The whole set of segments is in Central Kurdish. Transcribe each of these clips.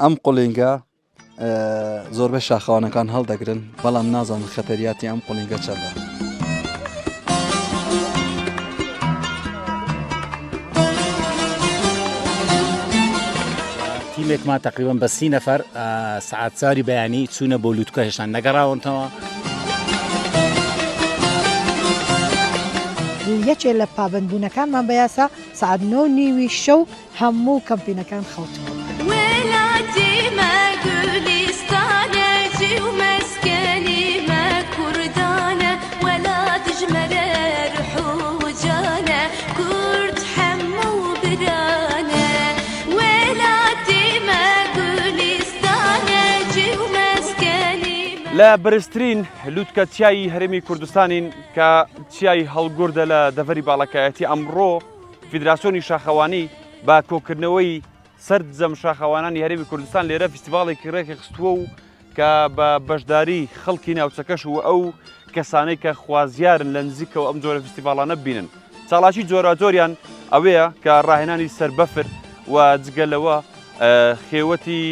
ئەم قوڵینگە زۆربەی شاخەوانەکان هەڵدەگرن بەڵام نازانن خەتەریاتی ئەم قوڵینگە چەندە. تیمێکمان تقریبان بە 30 نەفەر سعات بەیانی چوونە بۆ لووتکە هێشتان نەگەڕاونەوە. یەکێ لە پابندبوونەکانمان بەیاسا سعات 9:30 شەو هەموو کەمپینەکان خەوتەوە. لە بەرزترین لووتکە چیایی هەرێمی کوردستانین کە چیایی هەڵگوردە لە دەڤەری باڵەکایەتی ئەمڕۆ فیدراسیۆنی شاخەوانی با کۆکردنەوەی سەرجەم شاخەوانانی هەرێمی کوردستان لێرە فیستیڤاڵێکی ڕێکی خستووە و کە بە بەشداری خەڵکی ناوچەکەش و ئەو کەسانەی کە خوازیارن لە نزیکەوە ئەم جۆرە فیستیڤاڵانە بینن. چاڵاکی جۆرە ئەوەیە کە ڕاهێنانی سەربەفر و جگەلەوە خێوەتی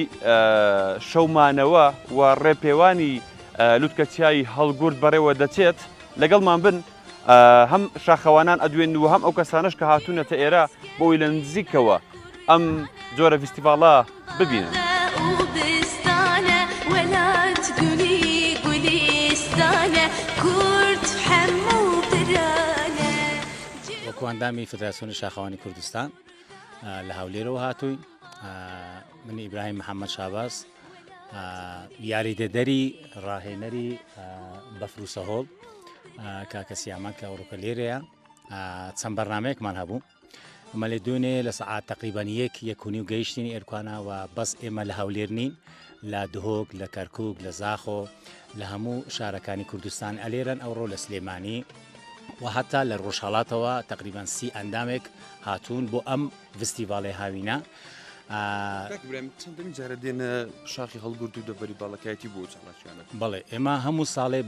شەومانەوە و ڕێپێوانی لووتکە چیایی هەڵگورد بەڕێوە دەچێت لەگەڵمان بن هەم شاخەوانان ئەدوێن و هەم ئەو کەسانش کە هاتوونەتە ئێرە بۆی لە نزیکەوە ئەم جۆرە فیستیڤاڵە ببینن. وەکو ئەندامی فیدراسیۆنی شاخەوانی کوردستان لە هەولێرەوە هاتووین. من ئیبراهیم محەممەد شاباس یاریدەدەری ڕاهێنەری بەفر و سەهۆڵ کاکە سیامان کە ئەوڕۆکە لێرەیە چەند بەرنامەیەکمان هەبوو. ئەمە لێ دوێنێ لە سەعات تقریبان 1:30 گەیشتنی ئێرکوانە و بەس ئێمە لە هەولێر نین، لە دهۆک، لە کەرکووک، لە زاخۆ، لە هەموو شارەکانی کوردستان ئەلێرن ئەوڕۆ لە سلێمانی و هەتا لە ڕۆژهەڵاتەوە تقریبان 30 ئەندامێک هاتوون بۆ ئەم فستیڤاڵی هاوینە. چەندەمین جارە دێنە شاخی هەڵگورد و دەڤەری باڵەکایەتی بۆ چاڵاکیانە؟ بەڵێ ئێمە هەموو ساڵێ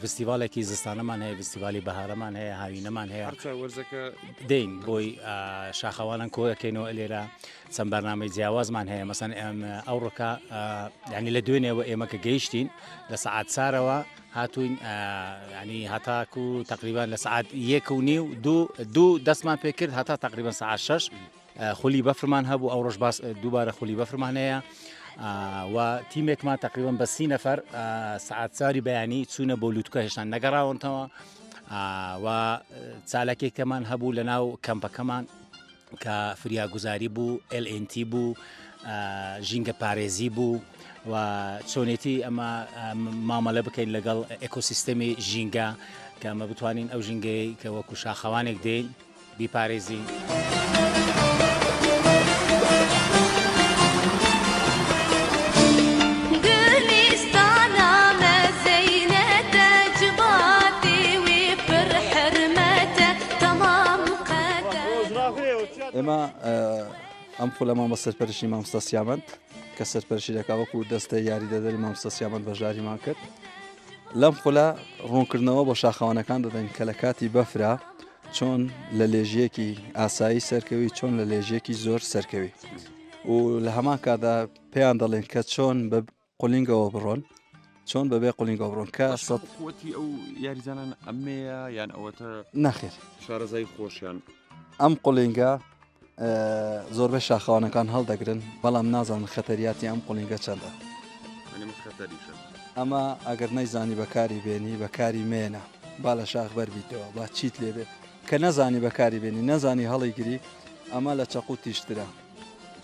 فستیڤالێکی زستانەمان هەیە، فستیڤالی بەهارەمان هەیە، هاوینەمان هەیە، وەرزەکە دێین بۆی شاخەوانان کۆیەکەینەوە لێرە. چەند بەرنامەی جیاوازمان هەیە، مەسەن ئەو ڕۆکە ینی لە دوێنێەوە ئێمە کە گەیشتین لە سەعات چارەوە هاتوین، ینی هەتاکو تقریبان لە سەعات 1:30 دەستمان پێ کرد هەتا تقریبان سەعات 6 خولی بەفرمان هەبوو. ئەو ڕۆژ باس دووبارە خولی بەفرمان هەیە و تیمێکمان تقریبان بە 30 نەفەر سعات بەیانی چوونە بۆ لووتکە هێشتان نەگەڕاونەوە و چالەکێکەمان هەبوو لە ناو کەمپەکەمان کە فریاگوزاری بوو، LNT بوو، ژینگە پارێزی بوو و چۆنێتی ئەمە مامەلە بکەین لەگەڵ ئێکۆسیستەمی ژینگە کە ئەمە بتوانین ئەو ژینگەی کە وەکو شاخەوانێک دێن بیپارێزین. ئێمە ئەم پولەمان بە سەرپەرشی مامۆستا سیامەند کە سەرپەرشی دەکا وەکو دەستە یاریدەدەری مامۆستا سیامەند بەشداریمان کرد. لەم خولە ڕوونکردنەوە بۆ شاخەوانەکان دەدەین کە لە کاتی بەفرا چۆن لە لێژیەکی ئاسایی سەرکەوی، چۆن لە لێژیەکی زۆر سەرکەوی و لە هەمان کادا پێیان دەڵێن کە چۆن بە قوڵینگەوە بڕۆن، چۆن بەبێ قوڵینگەوە بڕۆن کە قوتی ئەو یاریزانان ئەمەیە یان ئەوەتە نەخێر شارەزای خۆشیان. ئەم قوڵینگە زۆربەی شاخەوانەکان هەڵدەگرن بەڵام نازانن خەتەریاتی ئەم قوڵینگە چەندە. ئەمە ئەگەر نەیزانی بەکاری بێنی بەکاری مێنە با لە شاخ بەربیتەوە با چیت لێبێ کە نەزانی بەکاری بێنی نەزانی هەڵی گری ئەمە لە چەق و تیشترە.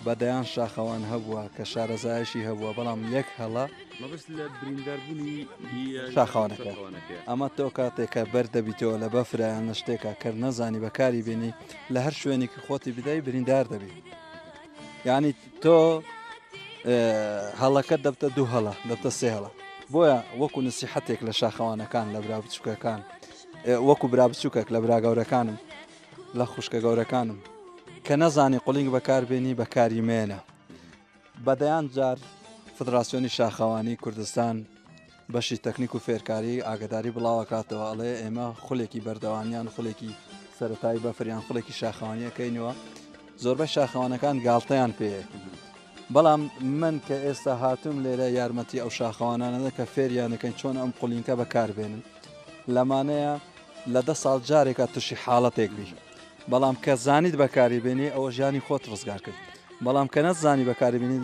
بەدەیان شاخەوان هەبووە کە شارەزایشی هەبووە بەڵام یەک هەڵە مەبەست لە برینداربوونی شاخەوانەکە. ئەمە تۆ کاتێکە بەردەبیتەوە لە بەفرایان لە شتێکە کە نەزانی بەکاری بێنی لە هەر شوێنێکی خۆتی بدەی بریندار دەبی. یعنی تۆ هەڵەکە دەبتە دوو هەڵە دەبتە سێ هەڵە. بۆیە وەکو نسیحەتێک لە شاخەوانەکان لە برا بچووکەکان وەکو برا بچووکێک لە برا گەورەکانم لە خوشکە گەورەکانم کە نەزانی قوڵینگ بەکاربێنی بەکاری مێنە. بەدەیان جار فدراسیۆنی شاخەوانی کوردستان بەشی تەکنیک و فێرکاری ئاگداری بڵاوکاتەوە ئەڵێ ئێمە خولێکی بەردەوانیان خولێکی سەرەتایی بەفریان خولێکی شاخەوانیەکەینەوە. زۆربەی شاخەوانەکان گاڵتەیان پێەیە بەڵام من کە ئێستا هاتووم لێرە یارمەتی ئەو شاخەوانانەدا کە فێریانەکەن چۆن ئەم قولینکە بەکاربێنن لەمانەیە لە 10 ساڵ جارێکە تووشی حاڵەتێک بی بەڵام کە زانیت بەکاریبێنی ئەوە ژیانی خۆت ڕزگار کرد بەڵام کە نەزانی بەکاربێنی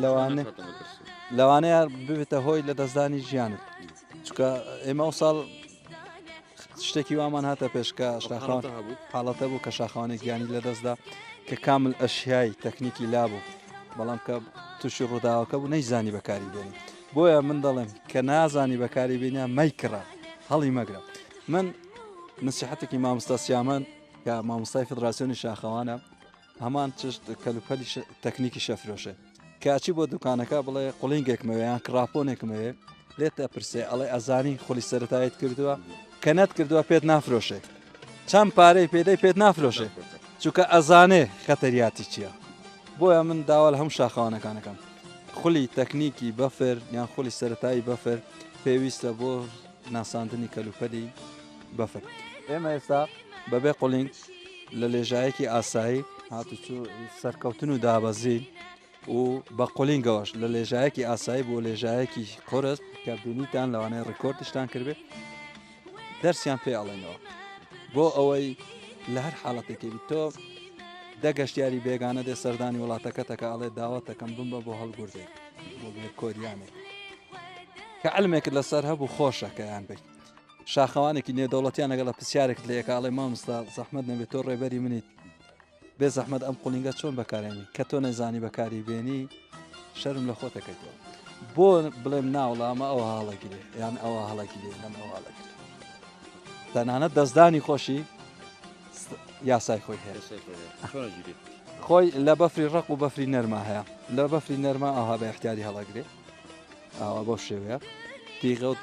لەوانەیە ببێتە هۆی لە دەستدانی ژیانت چکە ئێمە ئەو ساڵ شتێکی وامان هاتە پێشکە شاخەوان حاڵەتە بوو کە شاخەوانێک گیانی لە دەستدا کە کامل ئەشیای تەکنیکی لابوو بەڵام کە تووشی ڕووداوەکە بوو نەیزانی بەکاری بێنی بۆیە من دەڵێم کە نازانی بەکاری بێنە مەیکڕە هەڵی مەگرە من نسیحەتێکی مامۆستا سیامەن کە مامۆستای فدراسیۆنی شاخەوانە هەمان چشت کەلوپەلی تەکنیکی شەفرۆشە کاچی بۆ دوکانەکە بڵێ قوڵینگێکمەوە یان کراپۆنێکمەوێ لێت ئەپرسێ ئەڵێ ئەزانی خۆلی سەرەتایت کردووە کە نەت کردووە پێت نافرۆشێ چەند پارەی پێدەی پێت نافرۆشێ چونکە ئەزانێ خەتەریاتی چییە بۆیە من داوا لە هەم شاخەوانەکانەکەم خولی تەکنیکی بەفر یان خولی سەرەتایی بەفر پێویستە بۆ ناساندنی کەلوپەلی بەفر ئێمە ئێستا بەبێ قوڵینگ لە لێژایەکی ئاسایی هاتوچوو سەرکەوتن و دابەزین و بە قوڵینگەوەش لە لێژایەکی ئاسایی بۆ لێژایەکی قۆرس کە بینیتان لەوانەیە ڕێکۆردشتان کردبێ دەرسیان پێ ئەڵێنەوە بۆ ئەوەی لە هەر حاڵەتێکی تۆ دەگەشتیاری بێگانە دێ سەردانی وڵاتەکەتەکە ئەڵێ داوەتەکەم بمبە بۆ هەڵگوردێک بۆ بێ کۆریانێک کە علمێکت لەسەر هەبوو خۆشە کەیان بێت شاخەوانێکی نێدەوڵەتیان لەگەڵ لە پرسیارێک لە ئێکاڵێ مامۆستا زەحمەت نەبێت تۆ ڕێبەری منیت بێ زەحمەت ئەم قوڵینگە چۆن بەکارێنی کە تۆ نەزانی بەکاری بێنی شەرم لە خۆتەکەیتەوە بۆ بڵێم ناوڵامە ئەوە هەڵەگیرێ یان ئەوە هەڵەگیرێ لەم ئەوە هەڵەگیرێ تەنانەت دەستدانی خۆشی یاسای خۆی هەیە خۆی لە بەفری ڕق و بەفری نەرما هەیە لە بەفری نەرما ئەوها بە احتیاری هەڵەگرێ ئەوە بۆ شێوەیە تیغە و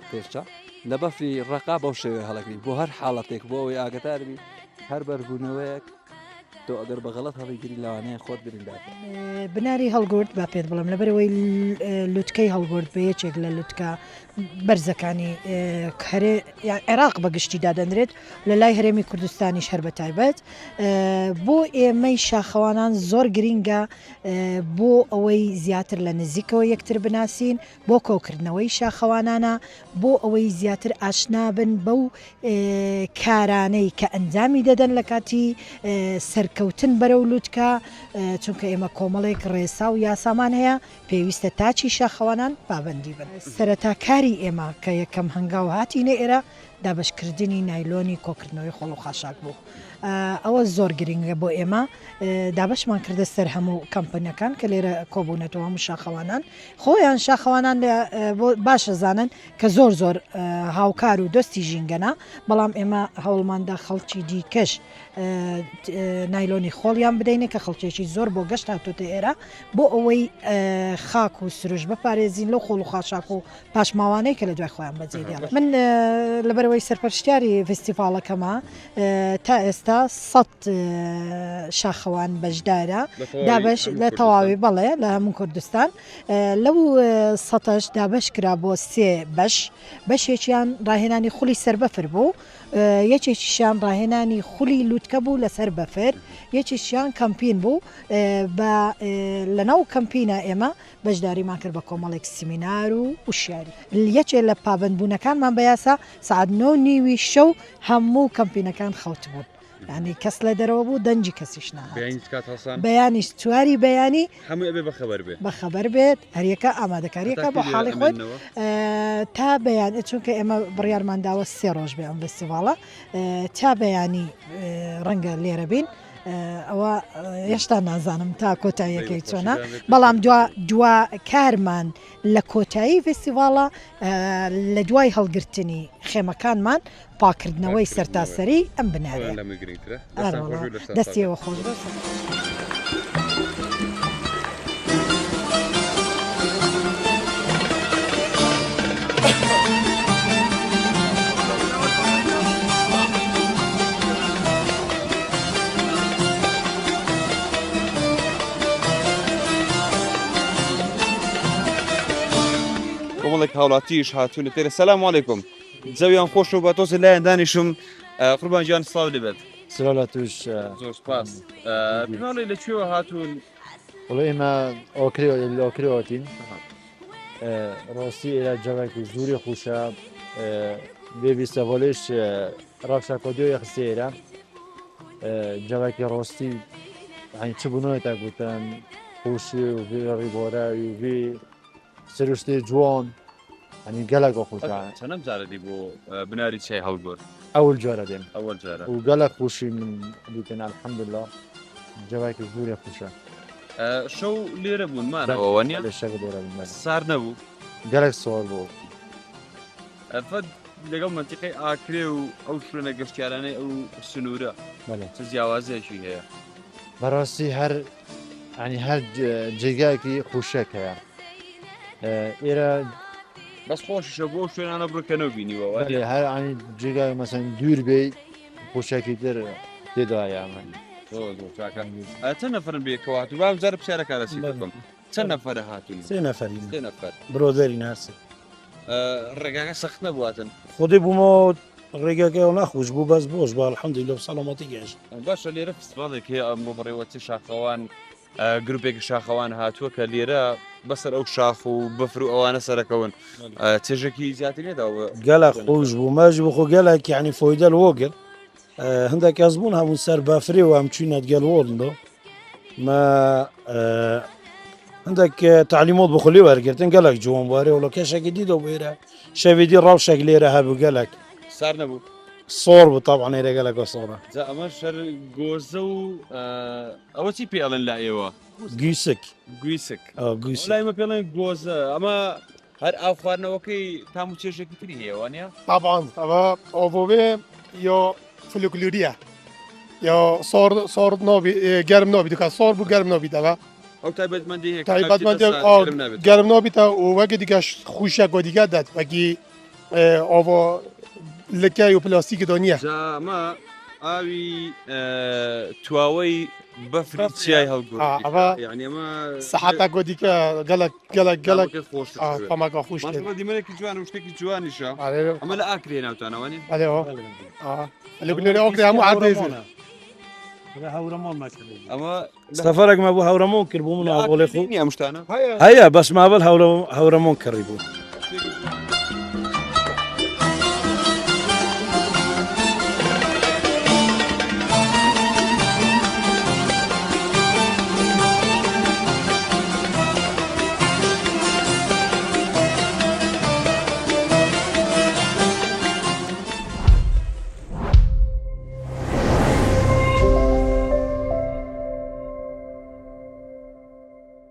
تێرچە لە بەفری ڕقا بەو شێوەیە هەڵەگری بۆ هەر حاڵەتێک بۆ ئەوەی ئاگداربی هەر بەربوونەوەیەک تۆ ئەگەر بەغەڵەت هەڵیگیری لەوانەیە خۆت بریندات بناری هەڵگورد با پێت بڵم لەبەرەوەی لوتکەی هەڵگورد بە یەکێک لە لوتکە بەرزەکانی عێراق بەگشتی دادەنرێت لە لای هەرێمی کوردستانیش هەر بە تایبەت بۆ ئێمەی شاخەوانان زۆر گرینگە بۆ ئەوەی زیاتر لە نزیکەوە یەکتر بناسین بۆ کۆکردنەوەی شاخەوانانە بۆ ئەوەی زیاتر ئاشنابن بەو کارانەی کە ئەنجامی دەدەن لە کاتی سەرکەوتن بەرەو لوتکە چونکە ئێمە کۆمەڵێک ڕێسا و یاسامان هەیە پێویستە تاچی شاخەوانان پابندی بن سەرەتاکاری ئێمە کە یەکەم هەنگاو هاتینە ئێرە دابشکردنی نایلۆنی کۆکردنەوەی خۆڵ و خاشاک بوو ئەوە زۆر گرنگە بۆ ئێمە دابشمان کردە سەر هەموو کەمپەنیەکان کە لێرە کۆبوونەتەوە هەموو شاخەوانان خۆیان شاخەوانان باشە زانن کە زۆر زۆر هاوکار و دۆستی ژینگەنە بەڵام ئێمە هەوڵماندا خەڵکی دیکەش نایلۆنی خۆڵیان بدەینێ کە خەڵکێکی زۆر بۆ گەشت هاتوتە ئێرە بۆ ئەوەی خاک و سروش بپارێزین لەو خۆڵ و خاشاک و پاشماوانەی کە لە دوای خۆیان بەجێدێڵێت من لەبەرەوەی سەرپەرشتیاری فستیڤالەکەمە تا ئێستا 100 شاخەوان بەشدارە دابش لە تەواوی بەڵێ لە هەموو کوردستان لەو 100ش دابش کرا بۆ 3 بەشێکیان ڕاهێنانی خولی سەربەفر بوو یەکێکیشیان ڕاهێنانی خولی لوتکە بوو لەسەر بەفر یەکێکیان کەمپین بوو لەناو کەمپینە ئێمە بەشداریمان کرد بە کۆمەڵێک سیمینار و وشیاری یەکێک لە پابندبوونەکانمان بە یاسا سعات 9:30 شەو هەموو کەمپینەکان خەوت بوون ینی کەس لە دەرەوە بوو دەنجی کەسیش بەیانیش چواری بەیانی بەخەبەر بێت هەریەکە ئامادەکاریەکە بۆ حاڵی خۆی تا بەیان چونکە ئێمە بڕیارمان داوە 3 ڕۆژ بێ ئەم فستیڤاڵە تا بەیانی ڕەنگە لێرە بین ئەوە هێشتا نازانم تا کۆتاییەکەی چۆنە بەڵام دوا کارمان لە کۆتایی فستیڤاڵە لە دوای هەڵگرتنی خێمەکانمان پاکردنەوەی سەرتاسەری ئەم بنارێ دەستیەوە خۆش بە کۆمەڵێک هاوڵاتیش هاتوونە تێرە سەلام عەلەیکوم جەویان خۆش و بە تۆزی لایەن دانیشم قوربان گیان سڵاو لێبێت سڵاو لە توش زۆر سپاس پێماڵی لەکوێوە هاتوون والله إما أوكريوتين راسي إلى جوك زوري خوشة بيبي سوالش رافشا كوديو يخسيرة جوك راسي يعني تبونه تقولن خوشي وفي ريبورا وفي سرشتي جوان يعني قلق خوشة چەندەم جارە دی بۆ بناری چای هەڵگۆر أول جارة ديم ئەوەل جارە وقلق خوشي من بيتنا الحمد لله جوك زوري خوشة شەو لێرە بوونمانەوە نیە الشغل دورة بالمال سار نەبوو قلق صور بو فەد لەگەڵ منتیقی ئاکرێ و ئەو شوێنە گەشتیارانەی ئەو سنوورە بله چ جیاوازێکی هەیە براسي يعني هر جيجاكي خوشك هيا إيرا بەس خۆشیشە بۆ شوێنانە بڕکەنەوە بینیوە بله هر يعني جيجا مثلا دور بي خوشكي در تدا يا من چەند نەفرن بێکەوە بام جارە پرسیارەکە لەسی بکەم چەند نەفرە هاتوون سێ نەفەرین سێ نەفەر برۆدەرین هەرسێ ڕێگاکە سەخت نەبواتن خودی بوومەوە ڕێگەکەەوە ناخۆش بوو بەس بۆش بە الحەمدولیلە سەڵامەتی گەشت باشە لێرە فستیڤالێک هەیە ئەم بۆ بڕێوەتی شاخەوان گروپێکی شاخەوان هاتووە کە لێرە بەسەر ئەو شاخ و بەفر و ئەوانە سەرەکەون چێژێکی زیاتر نێداوە گەلە خۆش بوو مەژ بخۆ گەلێک یعنی فۆیدەل وۆگر هەندێک کەس بوون هەموو سەر بەفرێ و ئەم چوینەت گەلوۆڵندۆ ما هەندێک تعلیمۆت بخۆلی وەرگرتن گەلێک جوان وارێ وڵە کەشێکی دیدە بێرە شەویدی ڕاوشێک لێرە هەبوو گەلێک سار نەبوو سۆر بوو تاوان هێرە گەلەکە سۆڕە ئەمە شەر گۆزە و ئەوە چی پێڵێن لە ئێوە گویسک گویسک گویسک لایمە پێڵێن گۆزە ئەمە هەر ئاو خواردنەوەکەی تام و چێژێکی تری هەیە نیە طبعا أما أوفوبي يو فلوكلوريا يو صور نوبي جرم نوبي دكا صور بو جرم نوبي دابا ئەو تایبەتمەندی هەیە تایبەتمەندی گەرم نابێتە و وەگە دیگەش خوشک و دیگە دەت وەگی ئۆڤۆ لکای و پلاستیکی دۆ نییە ئەمە ئاوی تواوەی بەفری چیای هەڵگوڕ یعنی ئەمە سەحەتا گۆ دیکە گەلک گەلک گەلک خۆش پەماکە خوش دیمەرێکی جوان و شتێکی جوانیشە ئەمە لە ئاکرێ ناوتانەوەنی لەگولێری ئۆکری هەموو عادێزن ئەمە سەفەرێک ما بوو هەورەمۆن کرد بوو منە بۆڵێ خۆ ئەم شتانە هەیە بەس مابل هەورەمۆن کڕی بوو